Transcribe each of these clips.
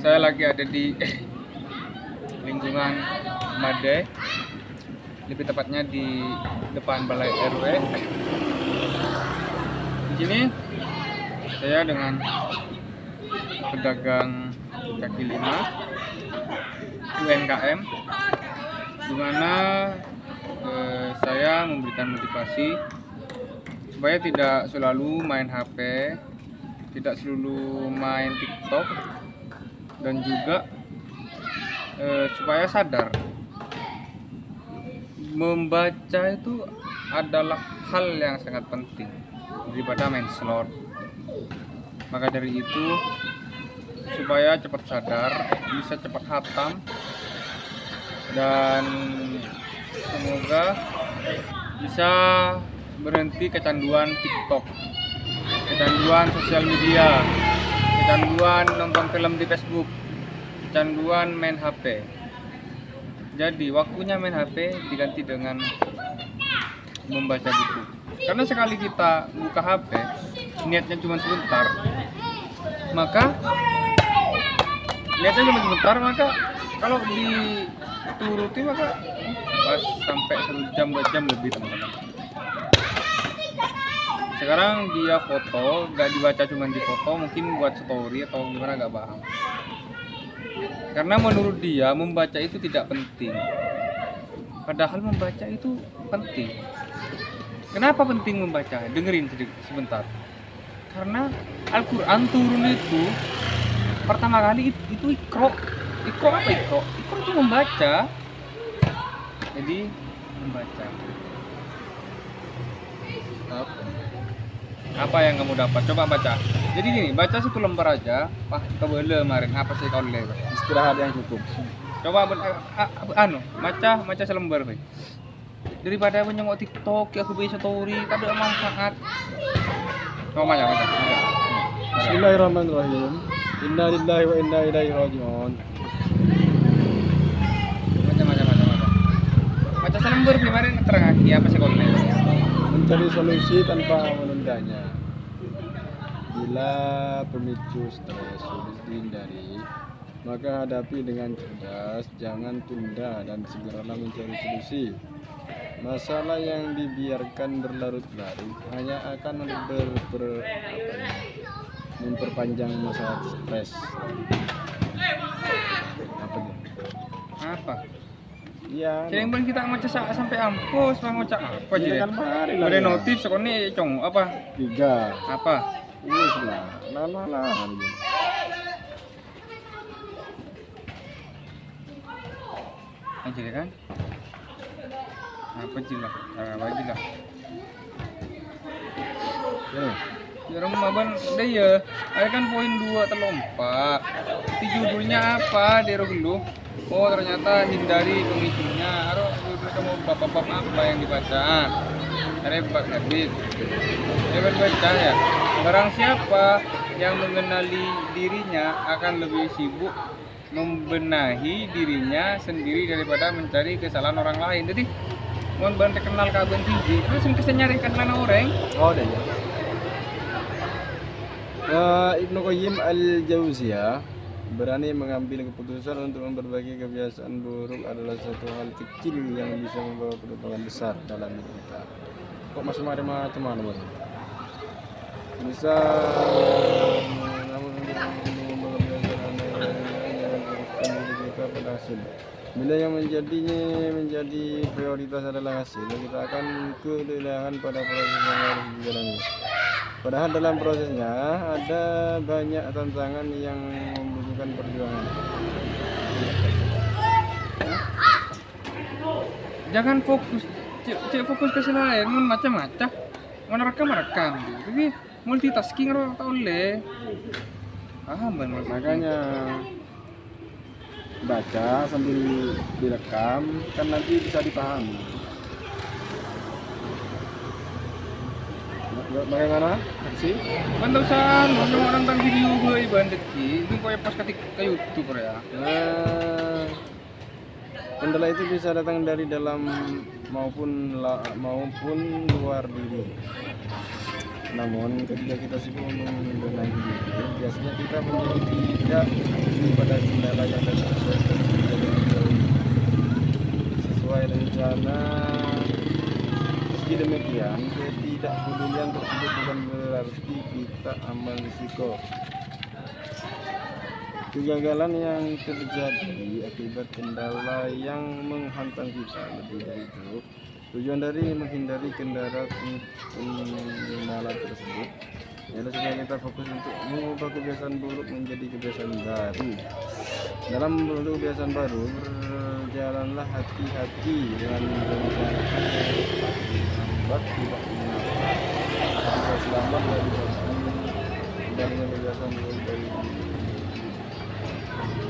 Saya lagi ada di lingkungan Made, lebih tepatnya di depan Balai RW. Di sini saya dengan pedagang kaki lima UMKM, di mana saya memberikan motivasi supaya tidak selalu main HP, tidak selalu main TikTok, dan juga supaya sadar membaca itu adalah hal yang sangat penting daripada main slot. Maka dari itu, supaya cepat sadar, bisa cepat hatam, dan semoga bisa berhenti kecanduan TikTok, kecanduan sosial media, kecanduan nonton film di Facebook, kecanduan main HP. Jadi waktunya main HP diganti dengan membaca buku. Karena sekali kita buka HP, niatnya cuma sebentar, maka kalau dituruti maka pas sampai 1 jam 2 jam lebih, teman-teman. Sekarang dia foto, nggak dibaca, cuma di foto, mungkin buat story atau gimana, nggak paham. Karena menurut dia membaca itu tidak penting, padahal membaca itu penting. Kenapa penting membaca? Dengerin sebentar. Karena Al-Quran turun itu pertama kali itu Iqra. Iqra apa Iqra? Iqra itu membaca. Jadi membaca. Apa yang kamu dapat? Coba baca. Jadi gini, baca 1 lembar aja. Wah, kebele kemarin. Apa sih kau lihat? Istirahat yang cukup. Coba baca selembar, Bay. Daripada menyengok TikTok, ya aku bisa story, tak ada manfaat. Coba baca. Bismillahirrahmanirrahim. Inna lillahi wa inna ilaihi raji'un. Baca selembar, kemarin terangaki apa sih kau lihat? Mencari solusi tanpa menundanya. Bila pemicu stres sulit dihindari, maka hadapi dengan cerdas, jangan tunda dan segeralah mencari solusi. Masalah yang dibiarkan berlarut-larut hanya akan memperpanjang masa stres. Apa? Iya. Jadi yang kita macam sampai ampus, macam apa Iya jadi? kan mari lah. Ada Ya. notif sekolah cong apa? 3. Apa? Wis lah. Lah. Aja kan? Apa jilah? Apa jilah? Ya. Ya Ramadan deh ya. Ada kan poin 2 terlompat. Di judulnya apa? Dia dulu. Oh, ternyata hindari pemicunya. Aro judul kamu bab-bab apa yang dibaca? Ada bab habit. Dia baca ya. Barang siapa yang mengenali dirinya akan lebih sibuk membenahi dirinya sendiri daripada mencari kesalahan orang lain. Jadi mau bantu kenal kaban tinggi, terus bisa nyari kesalahan orang. Oh, ada ya. Ibnu Qayyim al-Jauziyah berani mengambil keputusan untuk memperbaiki kebiasaan buruk adalah satu hal kecil yang bisa membawa perubahan besar dalam hidup kita. Kok masih macam mana bang? Bisa membawa kebiasaan kita pada hasil. Bila yang menjadi prioritas adalah hasil, kita akan kelelahan pada proses yang harus dijalani. Padahal dalam prosesnya ada banyak tantangan yang membutuhkan perjuangan. Jangan fokus, fokus ke selain, macam-macam, merekam. Jadi multitasking orang tak boleh. Paham benar. Makanya baca sambil direkam kan nanti bisa dipahami. Bagaimana? Aksi? Bantu san, mau nonton video gue bandit ki, ini kau post ke YouTube ya. Kendala itu bisa datang dari dalam maupun luar diri. Namun ketika kita sibuk membenahi diri, biasanya kita menjadi tidak pada kendala yang dapat sesuai rencana. Meski demikian, ketidakpedulian tersebut bukan berarti kita aman risiko. Kegagalan yang terjadi akibat kendala yang menghantam kita lebih dari itu. Tujuan dari menghindari kendala tersebut adalah supaya kita fokus untuk mengubah kebiasaan buruk menjadi kebiasaan baru. Dalam membentuk kebiasaan baru, berjalanlah hati-hati dengan merencanakan lambat tidak mengapa. Ketika selamat dari kebiasaan buruk dari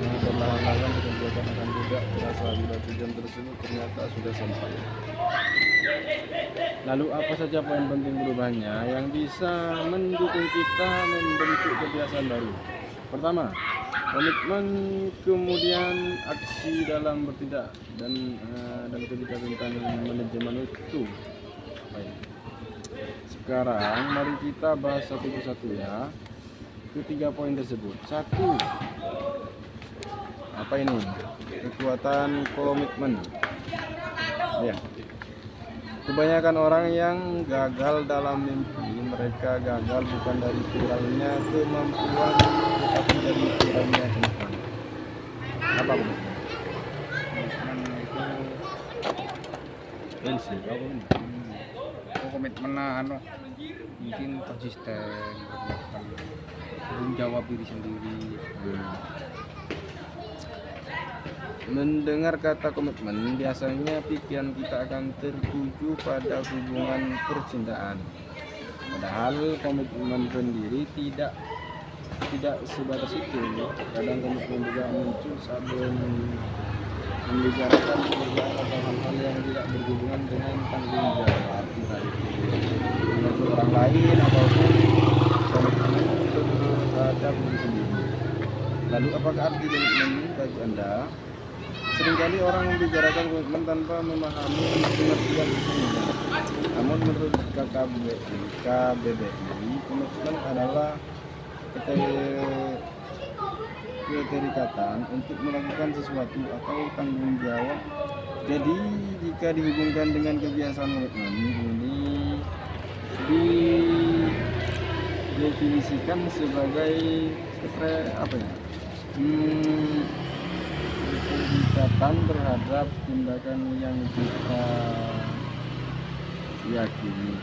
perlahan-lahan kebiasaan akan tidak terasa bila tujuan tersebut ternyata sudah sampai. Lalu apa saja poin penting berubahnya yang bisa mendukung kita membentuk kebiasaan baru? Pertama, komitmen, kemudian aksi dalam bertindak dan ketika tentang manajemen waktu. Baik. Sekarang mari kita bahas satu persatu ya. Ketiga poin tersebut. Satu, apa ini? Kekuatan komitmen. Ya. Kebanyakan orang yang gagal dalam mimpi, mereka gagal bukan dari kurangnya kemampuan, tetapi dari kurangnya komitmen. Apa komitmen? Komitmen itu komitmen mungkin konsisten, tanggung jawab diri sendiri. Mendengar kata komitmen, biasanya pikiran kita akan tertuju pada hubungan percintaan. Padahal komitmen sendiri tidak sebatas itu. Kadang komitmen juga muncul saat membicarakan pekerjaan atau hal-hal yang tidak berhubungan dengan tanggung jawab, entah itu untuk orang lain ataupun komitmen terhadap diri sendiri. Lalu apakah arti komitmen bagi Anda? Seringkali orang membicarakan komitmen tanpa memahami pengertian sesungguhnya. Namun menurut KBBI, komitmen adalah keterikatan untuk melakukan sesuatu atau tanggung jawab. Jadi jika dihubungkan dengan kebiasaan komitmen ini didefinisikan sebagai keterikatan terhadap tindakan yang kita yakini.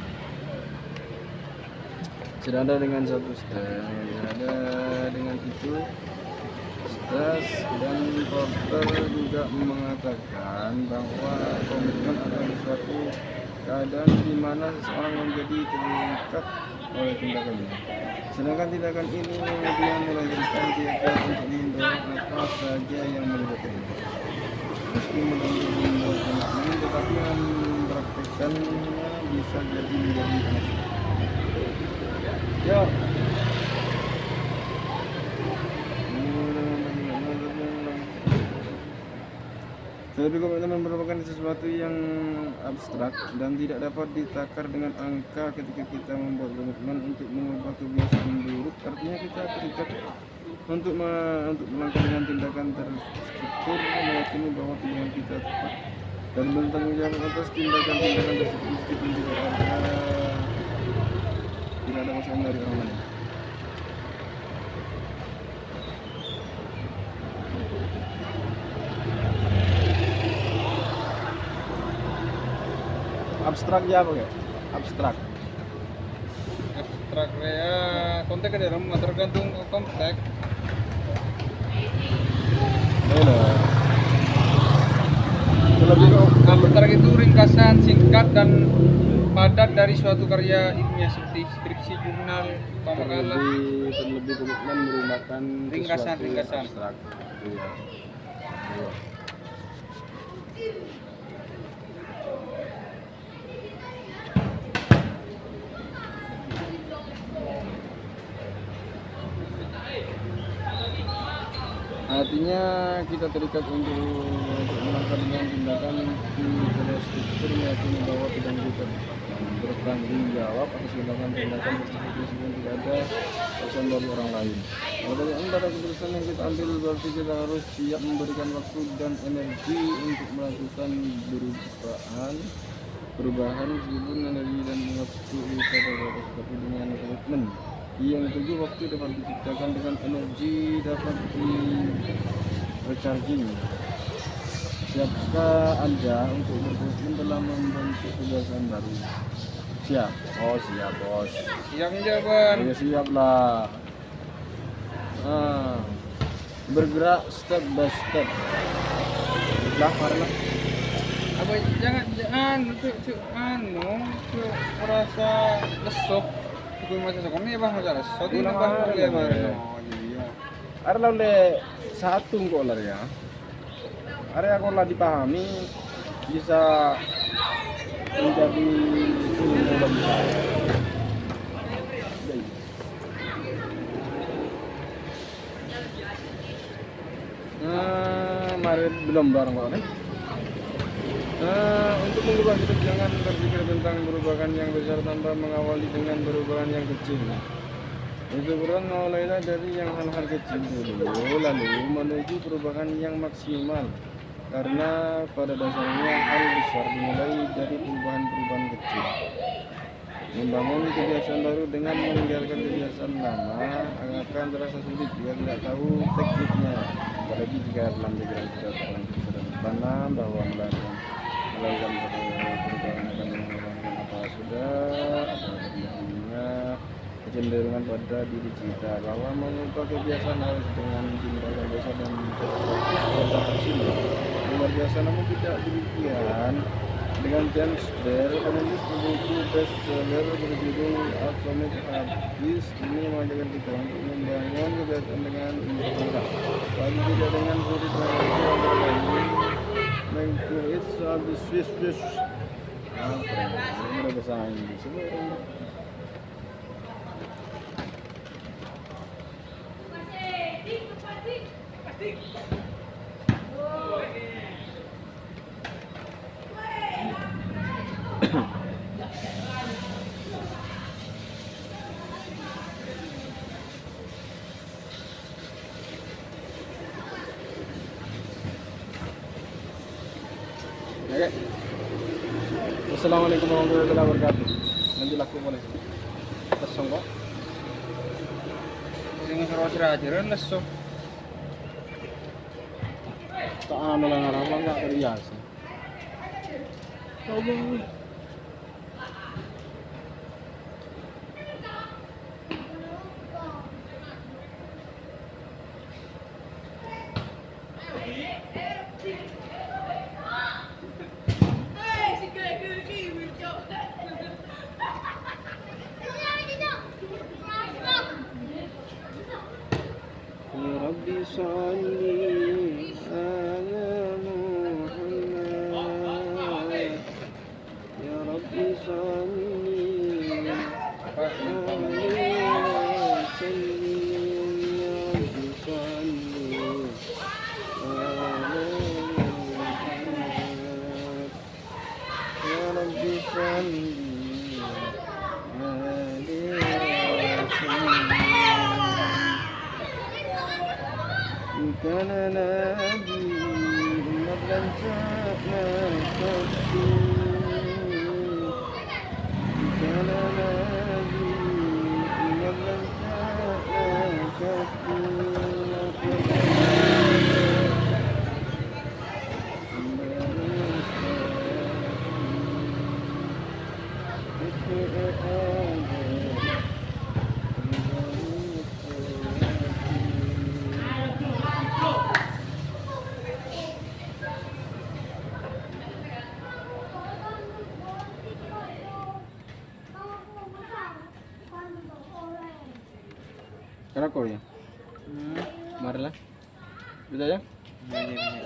Senada dengan satu dengan itu, Stas dan Porter juga mengatakan bahwa komitmen adalah suatu keadaan di mana seseorang menjadi terikat oleh tindakannya. Sedangkan tindakan ini kemudian melahirkan keyakinan untuk mendorong apa saja yang melibatkannya. Meski komitmen, tetapi mempraktekkannya bisa jadi menjadi sangat sulit. Tetapi komitmen merupakan sesuatu yang abstrak dan tidak dapat ditakar dengan angka. Ketika kita membuat komitmen untuk mengubah kebiasaan buruk, artinya kita terikat untuk melangkah dengan tindakan terstruktur, meyakini bahwa pilihan kita tepat dan bertanggung jawab atas tindakan-tindakan tersebut meskipun tidak ada masalah dari orang lain. Abstraknya apa ya? Abstrak ya konteks ke dalam tergantung konteks. Abstrak itu ringkasan singkat dan padat dari suatu karya ilmiah seperti skripsi, jurnal, makalah. Terlebih komitmen merupakan ringkasan. Abstrak. Iya. Artinya kita terikat untuk melangkah dengan tindakan di struktur maupun bahwa tidak kita bertanggung jawab atas tindakan tersebut yang tidak ada alasan dari orang lain. Dari antara keputusan yang kita ambil berarti kita harus siap memberikan waktu dan energi untuk melakukan perubahan meskipun energi dan waktu kita terbatas, tapi dengan komitmen yang tujuh waktu dapat diciptakan dengan energi dapat di recharging. Siapkah Anda untuk berkomitmen dalam membentuk kebiasaan baru? Siap? Oh siap bos. Siap jawaban. Ya siap lah. Bergerak step by step. Lah marilah. Apa jangan merasa lesok. Gue macam sekolah ya bang macam lesok ini bang boleh mana? Ada lalu satu kolar ya. Area kolar dipahami bisa menjadi ilmu bagi saya. Mari belum bareng kok nih. Untuk mengubah hidup jangan berpikir tentang perubahan yang besar tanpa mengawali dengan perubahan yang kecil. Itu mulailah dari yang hal-hal kecil dulu, lalu menuju perubahan yang maksimal. Karena pada dasarnya hal besar dimulai dari perubahan-perubahan kecil. Membangun kebiasaan baru dengan meninggalkan kebiasaan lama akan terasa sulit jika tidak tahu tekniknya. Apalagi jika dalam pikiran sudah tertanam bahwa melakukan perubahan akan mengurangkan apa sudah atau terjadinya kecenderungan pada diri kita bahwa mengubah kebiasaan harus dengan tindakan biasa dan pada hasil luar biasa, namun tidak demikian dengan James Clear, penulis buku bestseller berjudul Atomic Habits. Ini mengajarkan kita untuk membangun kebiasaan dengan langkah, bagi tidak dengan sulit mengcreate suatu Swiss ini bahasa Inggris sebenarnya. Oke. Assalamualaikum warahmatullahi wabarakatuh. Nanti laku boleh. Lesong kok. Dengan serba serajiran lesok. Tak anu lah ngarang nggak terbiasa. Coba. Rabbi salli ala Muhammad. Ya Rabbi salli ala Muhammad. Ya Rabbi salli كان نبي قبل جاءنا كفي كان نبي قبل جاءنا كفي Kenapa ya? Marilah. Bisa ya? Iya.